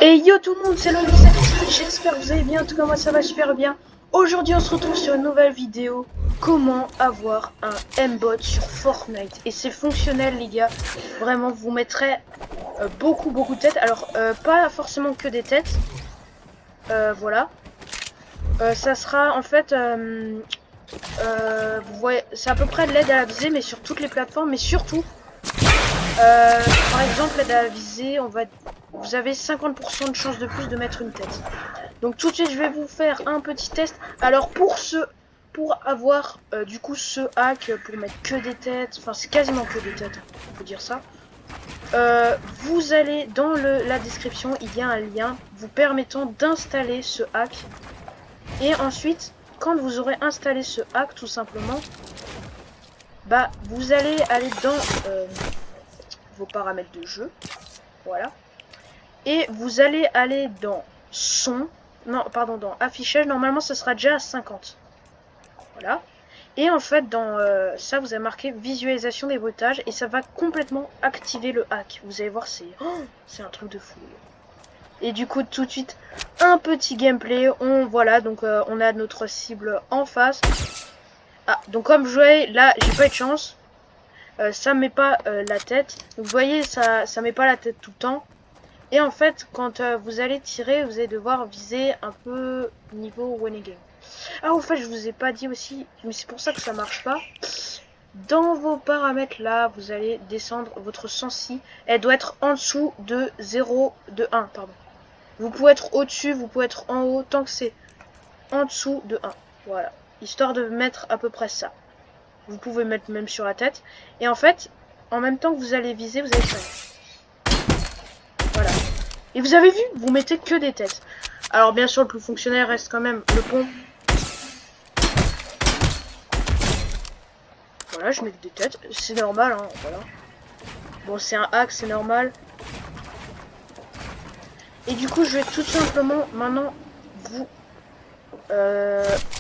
Et yo tout le monde, c'est Loïs, j'espère que vous allez bien, en tout cas moi ça va super bien. Aujourd'hui on se retrouve sur une nouvelle vidéo, comment avoir un M-bot sur Fortnite. Et c'est fonctionnel les gars, vraiment vous mettrez beaucoup de têtes, alors pas forcément que des têtes, voilà. Ça sera en fait, vous voyez, c'est à peu près de l'aide à la visée mais sur toutes les plateformes, mais surtout, par exemple l'aide à la visée, vous avez 50% de chance de plus de mettre une tête. Donc tout de suite je vais vous faire un petit test. Alors pour avoir du coup ce hack pour mettre que des têtes, enfin c'est quasiment que des têtes, on peut dire ça. Vous allez dans la description, il y a un lien vous permettant d'installer ce hack. Et ensuite, quand vous aurez installé ce hack tout simplement, bah vous allez aller dans vos paramètres de jeu, voilà. Et vous allez aller dans son, non pardon, dans affichage, normalement ça sera déjà à 50. Voilà. Et en fait dans ça vous avez marqué visualisation des bruitages et ça va complètement activer le hack. Vous allez voir, c'est un truc de fou. Et du coup tout de suite un petit gameplay, voilà, donc on a notre cible en face. Ah, donc comme je voyais là, j'ai pas eu de chance. Ça met pas la tête. Donc, vous voyez, ça met pas la tête tout le temps. Et en fait, quand vous allez tirer, vous allez devoir viser un peu niveau Renegade. Ah, en fait, je vous ai pas dit aussi, mais c'est pour ça que ça marche pas. Dans vos paramètres là, vous allez descendre votre sensi. Elle doit être en dessous de 0, de 1, pardon. Vous pouvez être au-dessus, vous pouvez être en haut, tant que c'est en dessous de 1. Voilà. Histoire de mettre à peu près ça. Vous pouvez mettre même sur la tête. Et en fait, en même temps que vous allez viser, vous allez faire. Voilà. Et vous avez vu, vous mettez que des têtes. Alors bien sûr, le plus fonctionnel reste quand même le pont. Voilà, je mets des têtes. C'est normal, hein, voilà. Bon, c'est un hack, c'est normal. Et du coup, je vais tout simplement maintenant vous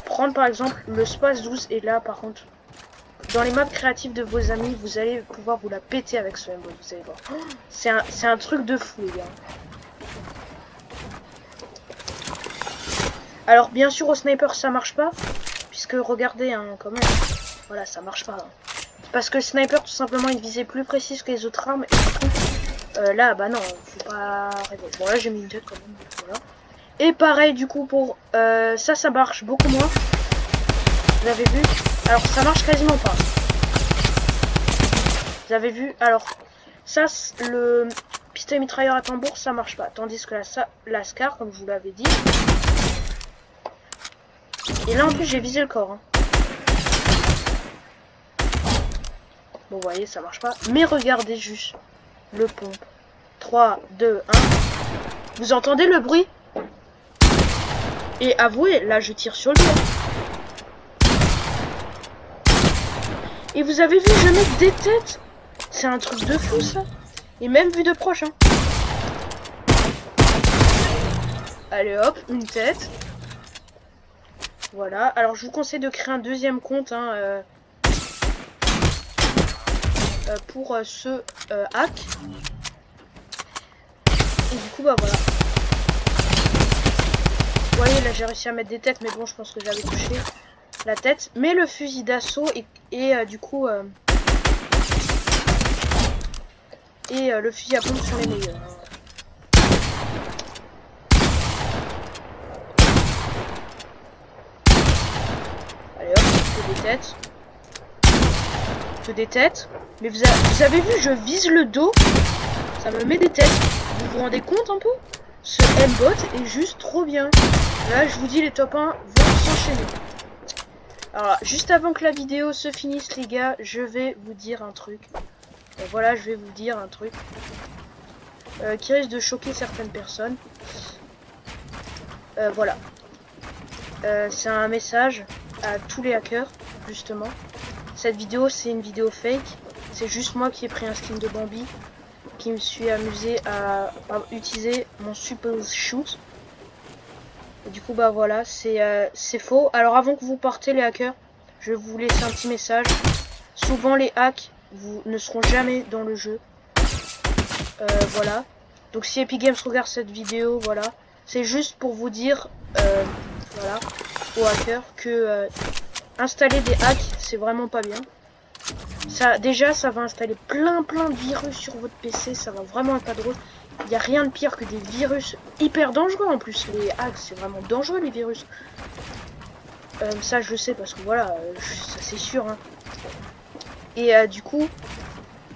prendre par exemple le space 12. Et là, par contre, dans les maps créatives de vos amis, vous allez pouvoir vous la péter avec ce M-bot, vous allez voir. C'est un truc de fou, les gars. Alors, bien sûr, au sniper, ça marche pas. Puisque, regardez, hein, quand même. Voilà, ça marche pas. Hein. Parce que le sniper, tout simplement, il visait plus précise que les autres armes. Et du coup, là, bah non, faut pas rêver. Bon, là, j'ai mis une tête quand même. Voilà. Et pareil, du coup, pour ça marche beaucoup moins. Vous avez vu? Alors, ça marche quasiment pas. Vous avez vu? Alors, ça, le pistolet mitrailleur à tambour, ça marche pas. Tandis que la SCAR, comme je vous l'avais dit. Et là, en plus, j'ai visé le corps. Hein. Bon, vous voyez, ça marche pas. Mais regardez juste le pompe. 3, 2, 1. Vous entendez le bruit? Et avouez, là, je tire sur lui. Et vous avez vu, je mets des têtes. C'est un truc de fou, ça. Et même vu de proche, hein. Allez, hop, une tête. Voilà. Alors, je vous conseille de créer un deuxième compte, hein, pour ce hack. Et du coup, bah voilà. Vous voyez, là, j'ai réussi à mettre des têtes, mais bon, je pense que j'avais touché la tête. Mais le fusil d'assaut et du coup... le fusil à pompe sont les meilleurs. Allez hop, que des têtes. Que des têtes. Mais vous avez vu, je vise le dos. Ça me met des têtes. Vous vous rendez compte un peu? Ce M-bot est juste trop bien. Là, je vous dis, les top 1 vont s'enchaîner. Alors, juste avant que la vidéo se finisse, les gars, je vais vous dire un truc. Voilà, je vais vous dire un truc qui risque de choquer certaines personnes. Voilà. C'est un message à tous les hackers, justement. Cette vidéo, c'est une vidéo fake. C'est juste moi qui ai pris un skin de Bambi, qui me suis amusé à utiliser mon super shoot. Et du coup, bah voilà, c'est faux. Alors, avant que vous partez, les hackers, je vais vous laisser un petit message. Souvent, les hacks ne seront jamais dans le jeu. Voilà. Donc si Epic Games regarde cette vidéo, voilà, c'est juste pour vous dire, voilà, aux hackers que installer des hacks, c'est vraiment pas bien. Ça, déjà, ça va installer plein de virus sur votre PC, ça va vraiment être pas drôle. Il n'y a rien de pire que des virus hyper dangereux en plus. Les hacks, c'est vraiment dangereux les virus. Ça, je le sais parce que voilà, ça c'est sûr. Hein. Et du coup,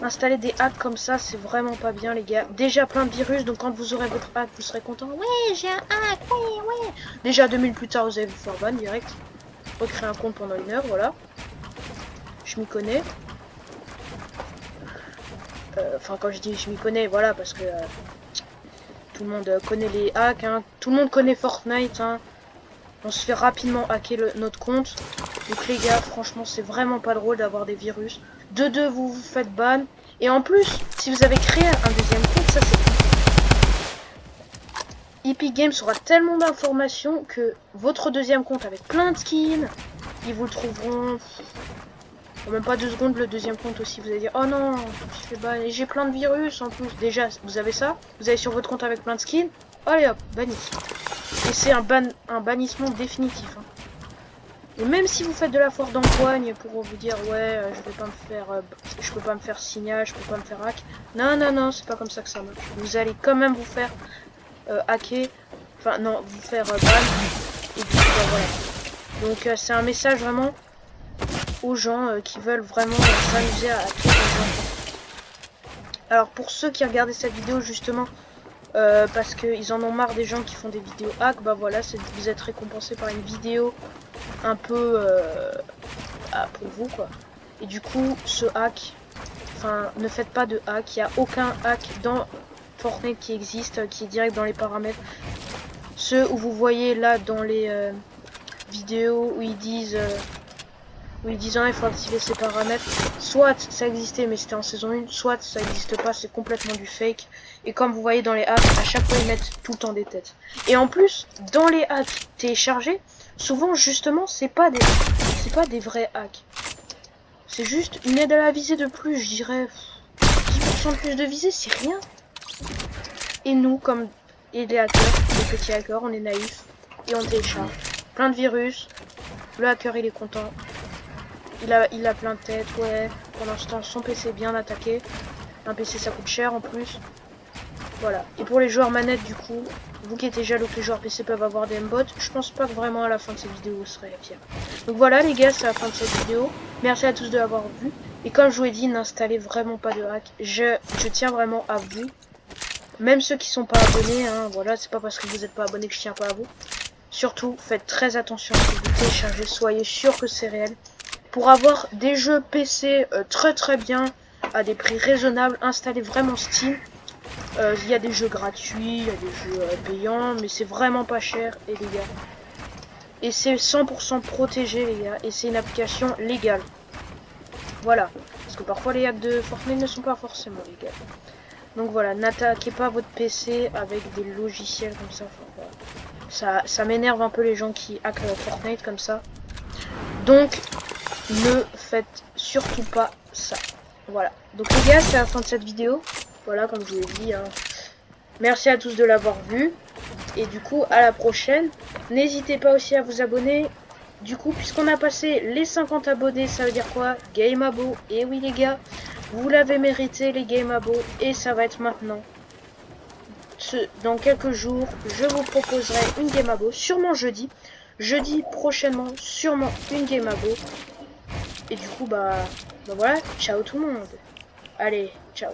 installer des hacks comme ça, c'est vraiment pas bien, les gars. Déjà plein de virus, donc quand vous aurez votre hack, vous serez content. Ouais, j'ai un hack, ouais. Déjà 2 minutes plus tard, vous allez vous faire ban direct. Recréer un compte pendant 1 heure, voilà. Je m'y connais. Enfin, quand je dis je m'y connais, voilà, parce que tout le monde connaît les hacks, hein. Tout le monde connaît Fortnite, hein. On se fait rapidement hacker notre compte. Donc les gars, franchement, c'est vraiment pas drôle d'avoir des virus. De deux, vous vous faites ban. Et en plus, si vous avez créé un deuxième compte, ça c'est... Epic Games aura tellement d'informations que votre deuxième compte avec plein de skins, ils vous trouveront... En même pas 2 secondes, le deuxième compte aussi, vous allez dire, oh non, je fais ban. Et j'ai plein de virus en plus. Déjà, vous avez ça, vous allez sur votre compte avec plein de skins, allez hop, banni. Et c'est un bannissement définitif. Hein. Et même si vous faites de la foire d'empoigne pour vous dire ouais je vais pas me faire je peux pas me faire signal, je peux pas me faire hack. Non, c'est pas comme ça que ça marche. Vous allez quand même vous faire hacker, enfin non, vous faire ban. Et puis voilà. Donc c'est un message vraiment aux gens qui veulent vraiment s'amuser à hacker les gens. Alors pour ceux qui regardaient cette vidéo justement parce qu'ils en ont marre des gens qui font des vidéos hack, bah voilà, vous êtes récompensé par une vidéo un peu pour vous quoi. Et du coup ce hack, enfin ne faites pas de hack, il n'y a aucun hack dans Fortnite qui existe, qui est direct dans les paramètres. Ceux où vous voyez là dans les vidéos où ils disent il faut activer ces paramètres, soit ça existait mais c'était en saison 1, soit ça n'existe pas, c'est complètement du fake. Et comme vous voyez dans les hacks, à chaque fois ils mettent tout le temps des têtes. Et en plus, dans les hacks téléchargés, souvent justement c'est pas des vrais hacks. C'est juste une aide à la visée de plus, je dirais 10% de plus de visée, c'est rien. Et nous, comme les hackers, les petits hackers, on est naïfs et on télécharge plein de virus. Le hacker il est content. Il a plein de têtes, ouais. Pour l'instant, son PC est bien attaqué. Un PC ça coûte cher en plus. Voilà. Et pour les joueurs manettes, du coup, vous qui êtes jaloux que les joueurs PC peuvent avoir des M-bots, je pense pas que vraiment à la fin de cette vidéo vous serez fiers. Donc voilà les gars, c'est la fin de cette vidéo. Merci à tous de l'avoir vu. Et comme je vous ai dit, n'installez vraiment pas de hack. Je tiens vraiment à vous. Même ceux qui sont pas abonnés, hein, voilà, c'est pas parce que vous n'êtes pas abonné que je tiens pas à vous. Surtout, faites très attention à ce que vous téléchargez, soyez sûr que c'est réel. Pour avoir des jeux PC très bien, à des prix raisonnables, installez vraiment Steam. Il y a des jeux gratuits, il y a des jeux payants, mais c'est vraiment pas cher, et les gars. Et c'est 100% protégé, les gars, et c'est une application légale. Voilà, parce que parfois les hacks de Fortnite ne sont pas forcément légales. Donc voilà, n'attaquez pas votre PC avec des logiciels comme ça. Enfin, voilà. Ça m'énerve un peu les gens qui hackent Fortnite comme ça. Donc, ne faites surtout pas ça. Voilà. Donc les gars, c'est la fin de cette vidéo. Voilà, comme je vous l'ai dit. Hein. Merci à tous de l'avoir vu. Et du coup, à la prochaine. N'hésitez pas aussi à vous abonner. Du coup, puisqu'on a passé les 50 abonnés, ça veut dire quoi? Game Abo. Et oui les gars, vous l'avez mérité les Game Abo. Et ça va être maintenant. Dans quelques jours, je vous proposerai une Game Abo. Sûrement jeudi. Jeudi prochainement, sûrement une Game Abo. Et du coup, bah voilà, ciao tout le monde. Allez, ciao.